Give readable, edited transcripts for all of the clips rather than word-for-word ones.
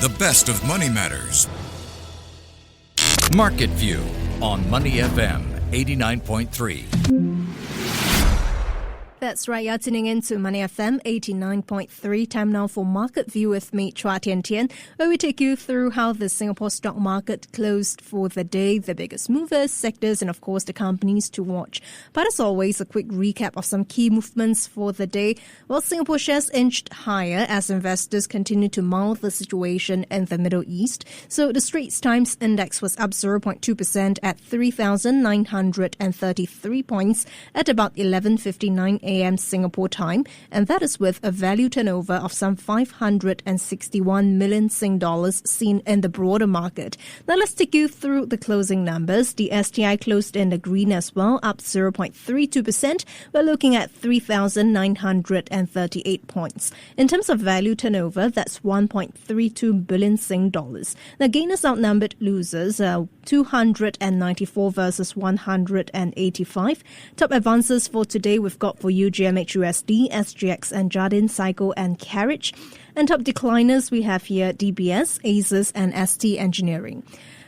the best of Money Matters. Market View on Money FM 89.3. That's right, you're tuning in to Money FM 89.3. Time now for Market View with me, Chua Tian Tian, where we take you through how the Singapore stock market closed for the day, the biggest movers, sectors, and of course the companies to watch. But as always, a quick recap of some key movements for the day. Well, Singapore shares inched higher as investors continue to mull the situation in the Middle East. So the Straits Times Index was up 0.2% at 3,933 points at about 11:59 a.m. Singapore time, and that is with a value turnover of some 561 million Sing dollars seen in the broader market. Now let's take you through the closing numbers. The STI closed in the green as well, up 0.32%. We're looking at 3,938 points. In terms of value turnover, that's 1.32 billion Sing dollars. Now gainers outnumbered losers, 294 versus 185. Top advances for today we've got for you GMHUSD, SGX and Jardine Cycle and Carriage. And top decliners we have here DBS, Asus and ST Engineering.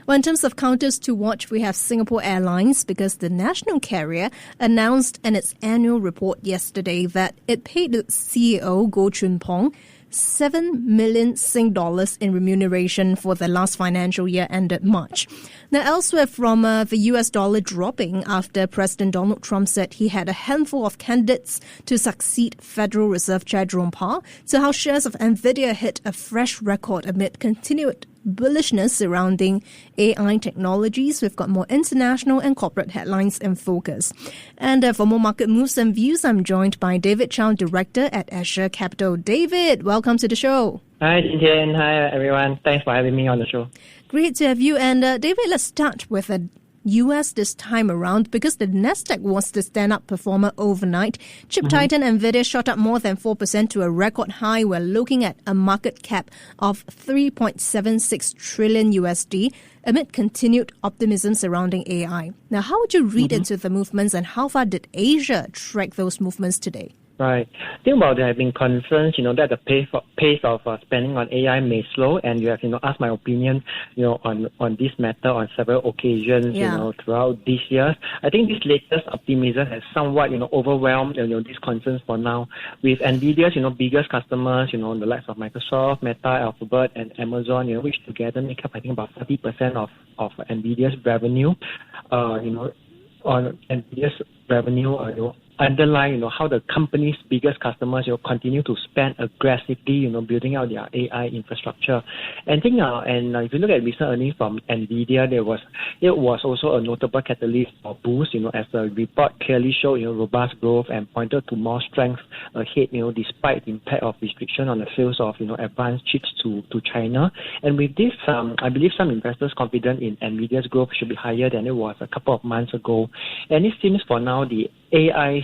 Well, in terms of counters to watch, we have Singapore Airlines because the national carrier announced in its annual report yesterday that it paid its CEO Goh Choon Phong 7 million Sing dollars in remuneration for the last financial year ended March. Now, elsewhere from the US dollar dropping after President Donald Trump said he had a handful of candidates to succeed Federal Reserve Chair Jerome Powell, so how shares of Nvidia hit a fresh record amid continued bullishness surrounding AI technologies. We've got more international and corporate headlines in focus. And for more market moves and views, I'm joined by David Chow, Director at Azure Capital. David, welcome to the show. Hi, Jintian. Hi, everyone. Thanks for having me on the show. Great to have you. And David, let's start with a US this time around because the NASDAQ was the stand-up performer overnight. Chip titan Nvidia shot up more than 4% to a record high. We're looking at a market cap of 3.76 trillion USD amid continued optimism surrounding AI. Now, how would you read into the movements and how far did Asia track those movements today? Right. I think there have been concerns, that the pace of spending on AI may slow, and you have, asked my opinion, on this matter on several occasions, throughout this year. I think this latest optimism has somewhat, overwhelmed, these concerns for now. With Nvidia's, biggest customers, the likes of Microsoft, Meta, Alphabet, and Amazon, which together make up, I think, about 30% of Nvidia's revenue. On Nvidia's revenue, underline, how the company's biggest customers, continue to spend aggressively, building out their AI infrastructure. And I think, if you look at recent earnings from Nvidia, it was also a notable catalyst for boost, as the report clearly showed, robust growth and pointed to more strength ahead, despite the impact of restriction on the sales of, advanced chips to China. And with this, I believe some investors confident in Nvidia's growth should be higher than it was a couple of months ago. And it seems for now the AI,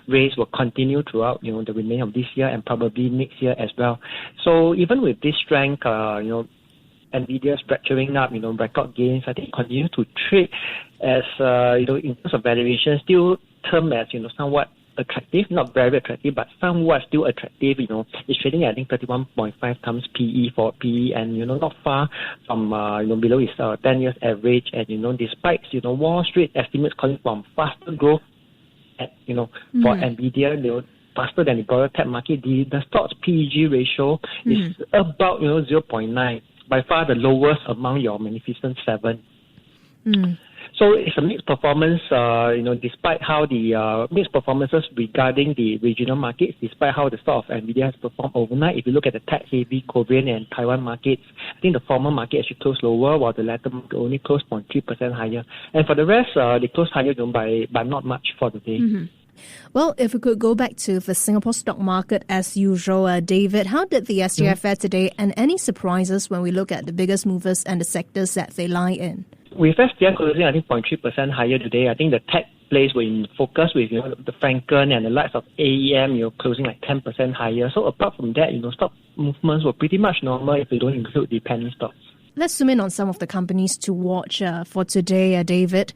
race will continue throughout, the remainder of this year and probably next year as well. So even with this strength, Nvidia's fracturing up, record gains, I think continue to trade as, in terms of valuation, still termed as, somewhat attractive, not very attractive, but somewhat still attractive. It's trading at, I think, 31.5 times PE for PE, and not far from below its 10 years average. And despite Wall Street estimates calling for faster growth for Nvidia, faster than the broader tech market, the stock's PEG ratio is about 0.9, by far the lowest among your Magnificent Seven. So it's a mixed performance, despite how the mixed performances regarding the regional markets, despite how the stock of Nvidia has performed overnight. If you look at the tech-heavy Korean and Taiwan markets, I think the former market actually closed lower, while the latter market only closed 0.3% higher. And for the rest, they closed higher by not much for the day. Well, if we could go back to the Singapore stock market as usual, David, how did the SGX fare today, and any surprises when we look at the biggest movers and the sectors that they lie in? With SGX closing, I think 0.3% higher today. I think the tech plays were in focus with the Franken and the likes of AEM, closing like 10% higher. So apart from that, stock movements were pretty much normal if you don't include the penny stocks. Let's zoom in on some of the companies to watch for today, David.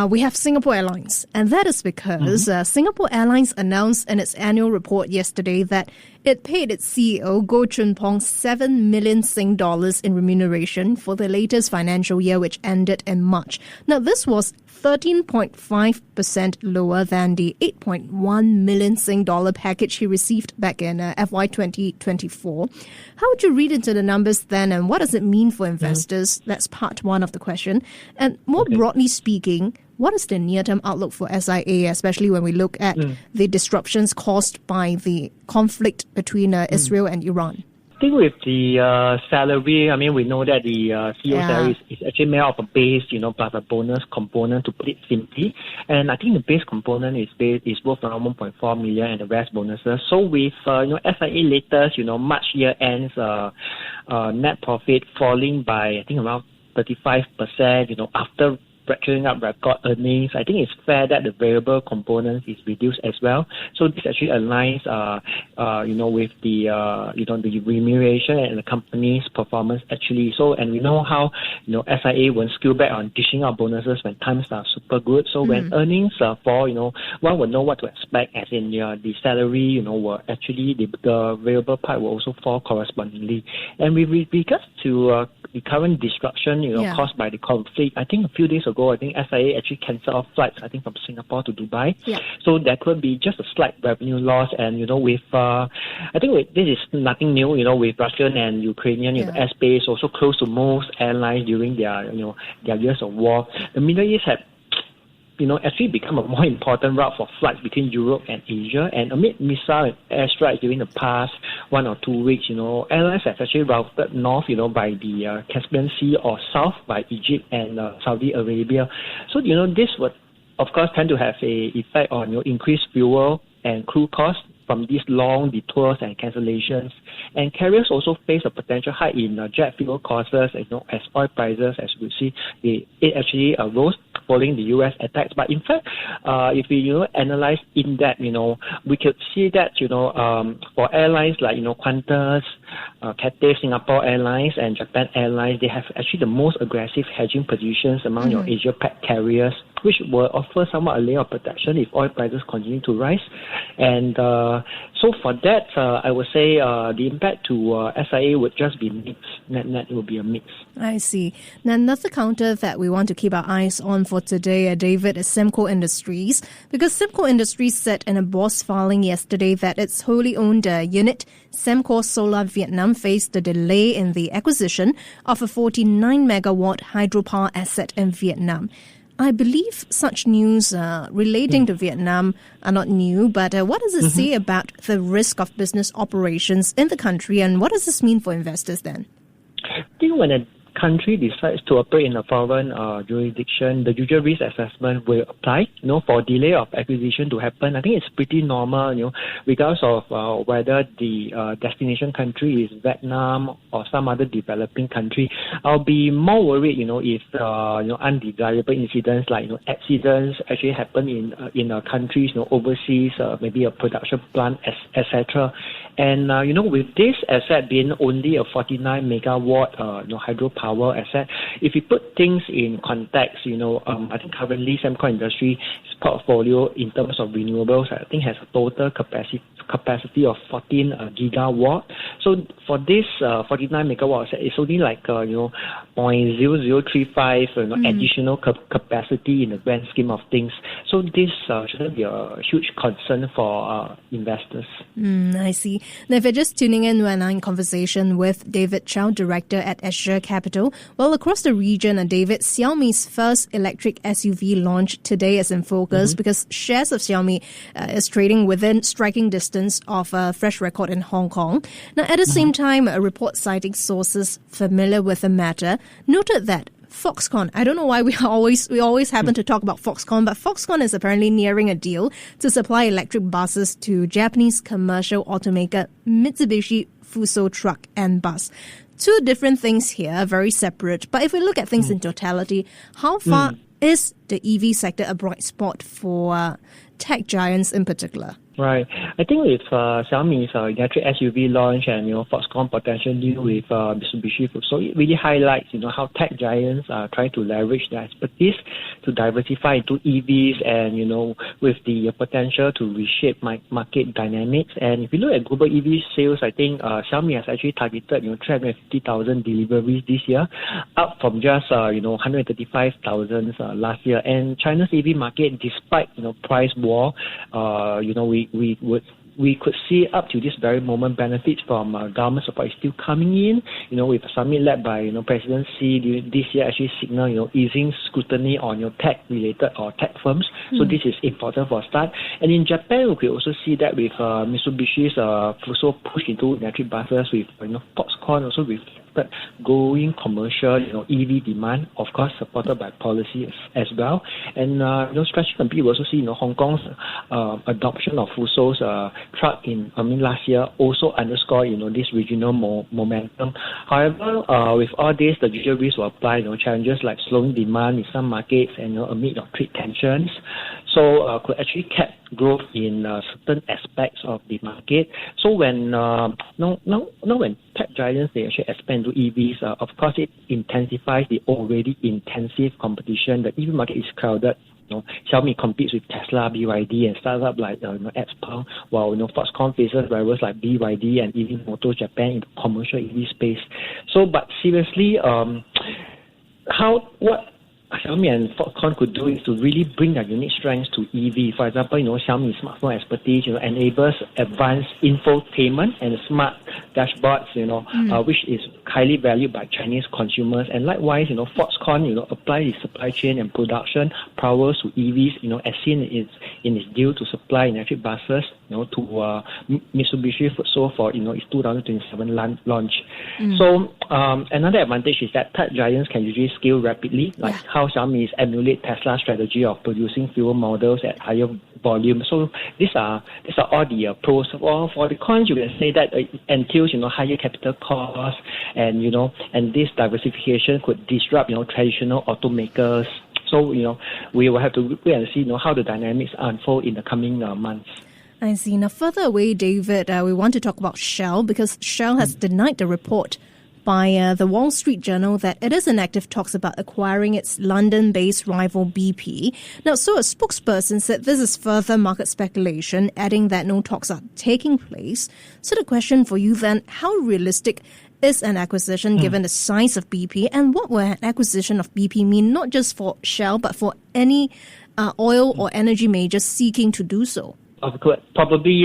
we have Singapore Airlines, and that is because Singapore Airlines announced in its annual report yesterday that it paid its CEO, Goh Choon Phong, 7 million Sing dollars in remuneration for the latest financial year, which ended in March. Now, this was 13.5% lower than the 8.1 million Sing dollar package he received back in FY 2024. How would you read into the numbers then, and what does it mean for investors? That's part one of the question. And more broadly speaking, what is the near-term outlook for SIA, especially when we look at the disruptions caused by the conflict between Israel and Iran? I think with the salary, I mean, we know that the CEO salary is actually made up of a base, plus a bonus component, to put it simply. And I think the base component is worth around 1.4 million and the rest bonuses. So with, SIA latest, March year ends net profit falling by, I think, around 35%, after fracturing up record earnings, I think it's fair that the variable component is reduced as well. So this actually aligns, with the, the remuneration and the company's performance actually. So, and we know how, SIA will scale back on dishing out bonuses when times are super good. So when earnings fall, one will know what to expect, as in the salary, will actually, the variable part will also fall correspondingly. And with regards to the current disruption, caused by the conflict, I think a few days ago, I think SIA actually cancelled off flights, I think, from Singapore to Dubai. Yeah. So there could be just a slight revenue loss. And, with, I think this is nothing new, with Russian and Ukrainian, airspace also close to most airlines during their, their years of war. The Middle East had actually become a more important route for flights between Europe and Asia. And amid missile and airstrikes during the past 1 or 2 weeks, airlines have actually routed north, by the Caspian Sea, or south by Egypt and Saudi Arabia. So, this would, of course, tend to have a effect on increased fuel and crew costs from these long detours and cancellations. And carriers also face a potential hike in jet fuel costs, as oil prices, as we see, it actually rose following the U.S. attacks. But in fact, if we analyze in depth, we could see that for airlines like Qantas, Cathay, Singapore Airlines, and Japan Airlines, they have actually the most aggressive hedging positions among your Asia-Pac carriers, which will offer somewhat a layer of protection if oil prices continue to rise. And so for that, I would say the impact to SIA would just be mixed. Net will be a mix. I see. Now, another counter that we want to keep our eyes on for today, David, is Sembcorp Industries, because Sembcorp Industries said in a boss filing yesterday that its wholly owned unit, Sembcorp Solar Vietnam, faced a delay in the acquisition of a 49-megawatt hydropower asset in Vietnam. I believe such news relating to Vietnam are not new, but what does it say about the risk of business operations in the country, and what does this mean for investors then? I think when a country decides to operate in a foreign jurisdiction, the usual risk assessment will apply, for delay of acquisition to happen. I think it's pretty normal, regardless of whether the destination country is Vietnam or some other developing country. I'll be more worried, if undesirable incidents like accidents actually happen in countries, overseas, maybe a production plant, etc. And with this asset being only a 49 megawatt hydropower asset, if you put things in context, I think currently Sembcorp Industries' portfolio in terms of renewables, I think has a total capacity of 14 gigawatt. So for this 49 megawatt asset, it's only like 0.0035 additional capacity in the grand scheme of things. So this shouldn't be a huge concern for investors. I see. Now, if you're just tuning in, we're now in conversation with David Chow, Director at Azure Capital. Well, across the region, David, Xiaomi's first electric SUV launch today is in focus because shares of Xiaomi is trading within striking distance of a fresh record in Hong Kong. Now, at the same time, a report citing sources familiar with the matter noted that Foxconn, I don't know why we always happen to talk about Foxconn, but Foxconn is apparently nearing a deal to supply electric buses to Japanese commercial automaker Mitsubishi Fuso Truck and Bus. Two different things here, very separate. But if we look at things in totality, how far is the EV sector a bright spot for tech giants in particular? Right. I think with Xiaomi's electric SUV launch and Foxconn potential deal with Mitsubishi, so it really highlights how tech giants are trying to leverage their expertise to diversify into EVs and with the potential to reshape market dynamics. And if you look at global EV sales, I think Xiaomi has actually targeted 350,000 deliveries this year, up from just 135,000 last year. And China's EV market, despite price war, we could see up to this very moment benefits from government support is still coming in. With a summit led by President Xi this year actually signal easing scrutiny on tech-related or tech firms. So this is important for a start. And in Japan, we could also see that with Mitsubishi's also push into electric buses with Foxconn also with growing commercial, EV demand, of course, supported by policy as well. And, stretching a bit, we also see, Hong Kong's adoption of Fuso's truck last year also underscore, this regional momentum. However, with all this, the usual risks will apply, challenges like slowing demand in some markets and, amid trade tensions. So, could actually cap growth in certain aspects of the market. So when when tech giants they actually expand to EVs, of course it intensifies the already intensive competition. The EV market is crowded. Xiaomi competes with Tesla, BYD, and startups like Apple, while Foxconn faces rivals like BYD and even Motor Japan in the commercial EV space. So, but seriously, what Xiaomi and Foxconn could do is to really bring their unique strengths to EV. For example, Xiaomi's smartphone expertise, enables advanced infotainment and smart dashboards, which is highly valued by Chinese consumers. And likewise, Foxconn, apply its supply chain and production prowess to EVs, as seen in its deal to supply electric buses, to Mitsubishi Fuso for, its 2027 launch. So, another advantage is that tech giants can usually scale rapidly, like how Xiaomi emulate Tesla's strategy of producing fewer models at higher volume. So these are all the pros. For the cons, you can say that it entails higher capital costs, and and this diversification could disrupt traditional automakers. So we will have to wait and see how the dynamics unfold in the coming months. I see. Now, further away, David, we want to talk about Shell because Shell has denied the report by the Wall Street Journal that it is in active talks about acquiring its London-based rival BP. Now, so a spokesperson said this is further market speculation, adding that no talks are taking place. So the question for you then, how realistic is an acquisition given the size of BP, and what will an acquisition of BP mean not just for Shell but for any oil or energy major seeking to do so? I could probably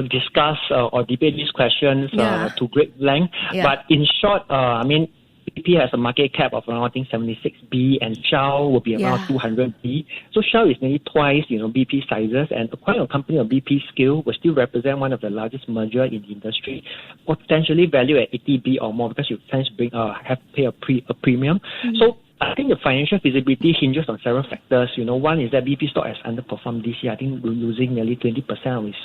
discuss or debate these questions to great length. Yeah. But in short, BP has a market cap of around 76 B, and Shell will be around 200 B. So Shell is nearly twice BP sizes, and acquiring a company of BP scale will still represent one of the largest merger in the industry, potentially valued at 80 B or more because you tend to have to pay a premium. So I think the financial feasibility hinges on several factors. One is that BP stock has underperformed this year. I think we're losing nearly 20% of its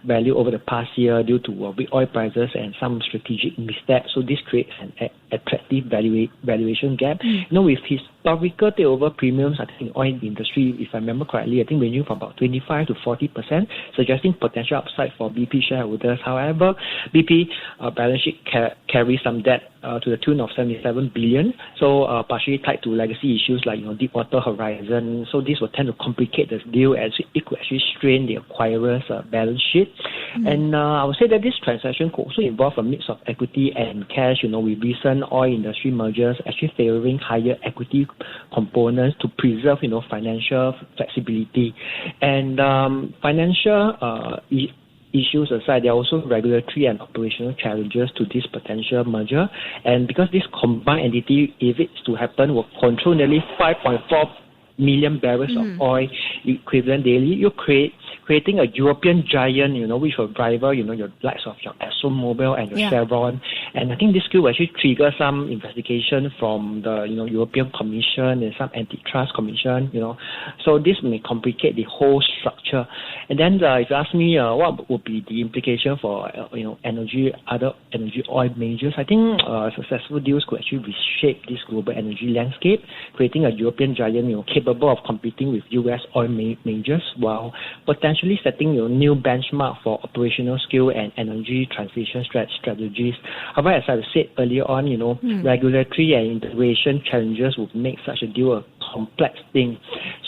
value over the past year due to weak oil prices and some strategic missteps. So this creates an attractive valuation gap. With historical takeover premiums, I think in the oil industry, if I remember correctly, I think ranging from about 25 to 40%, suggesting potential upside for BP shareholders. However, BP balance sheet carries some debt to the tune of 77 billion, so partially tied to legacy issues like Deepwater Horizon. So this will tend to complicate the deal as it could actually strain the acquirer's balance sheet. And I would say that this transaction could also involve a mix of equity and cash. With recent oil industry mergers actually favoring higher equity components to preserve financial flexibility. And financial issues aside, there are also regulatory and operational challenges to this potential merger. And because this combined entity, if it's to happen, will control nearly 5.4 million barrels of oil equivalent daily, you're creating a European giant, which will rival, your likes of your ExxonMobil and your Chevron. And I think this could actually trigger some investigation from the, European Commission and some antitrust commission, So this may complicate the whole structure. And then if you ask me what would be the implication for, other energy oil majors, I think successful deals could actually reshape this global energy landscape, creating a European giant, capable of competing with U.S. oil majors, while potentially potentially setting new benchmark for operational skill and energy transition strategies. However, as I said earlier on, regulatory and integration challenges would make such a deal a complex thing.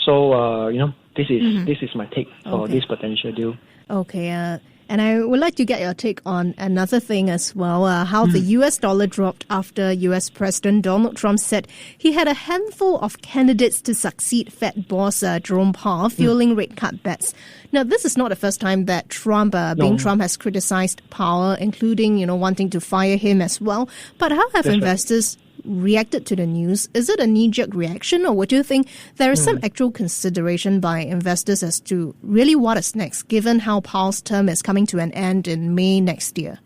So, this is my take for this potential deal. Okay. And I would like to get your take on another thing as well, how the US dollar dropped after US President Donald Trump said he had a handful of candidates to succeed Fed boss Jerome Powell, fueling rate cut bets. Now, this is not the first time that Trump has criticized Powell, including, wanting to fire him as well. But how have investors reacted to the news? Is it a knee-jerk reaction, or would you think there is some actual consideration by investors as to really what is next, given how Powell's term is coming to an end in May next year?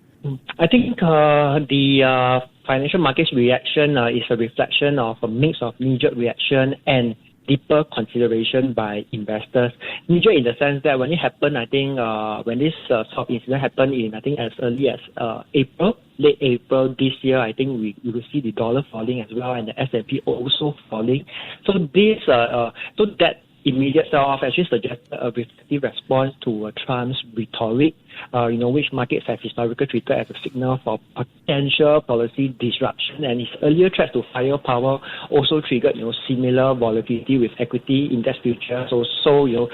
I think the financial markets reaction is a reflection of a mix of knee-jerk reaction and deeper consideration by investors. Knee-jerk in the sense that when it happened, I think when this sort of incident happened in, I think as early as late April this year, I think we will see the dollar falling as well, and the S&P also falling. So that immediate sell-off actually suggested a reflective response to Trump's rhetoric, which markets have historically treated as a signal for potential policy disruption. And his earlier threats to fire Powell also triggered, similar volatility with equity index futures also,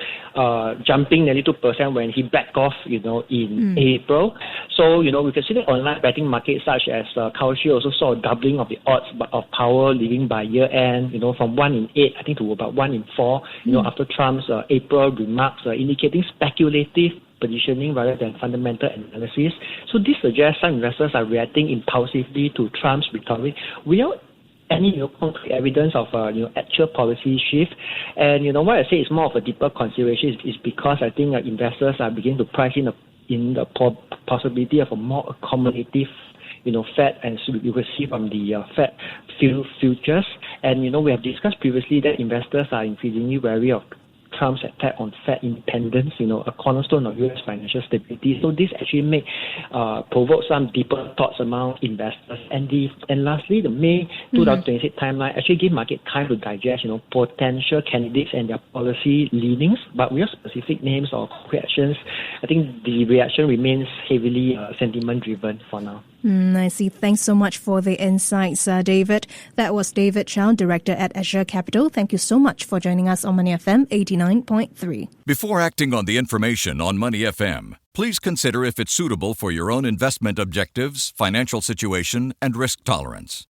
jumping nearly 2% when he backed off, in April. So, we can see the online betting markets such as Kalshi also saw a doubling of the odds of Powell leaving by year end, from 1 in 8, I think, to about 1 in 4, after Trump's April remarks, indicating speculative positioning rather than fundamental analysis. So this suggests some investors are reacting impulsively to Trump's rhetoric without any concrete evidence of actual policy shift. And why I say it's more of a deeper consideration is because I think investors are beginning to price in the possibility of a more accommodative Fed, and so you will see from the Fed futures. And, we have discussed previously that investors are increasingly wary of Trump's attack on Fed independence, a cornerstone of U.S. financial stability. So this actually provoke some deeper thoughts among investors. And lastly, the May 2026 timeline actually give market time to digest, potential candidates and their policy leanings. But without specific names or reactions, I think the reaction remains heavily sentiment-driven for now. I see. Thanks so much for the insights, David. That was David Chow, Director at Azure Capital. Thank you so much for joining us on Money FM 89.3. Before acting on the information on Money FM, please consider if it's suitable for your own investment objectives, financial situation, and risk tolerance.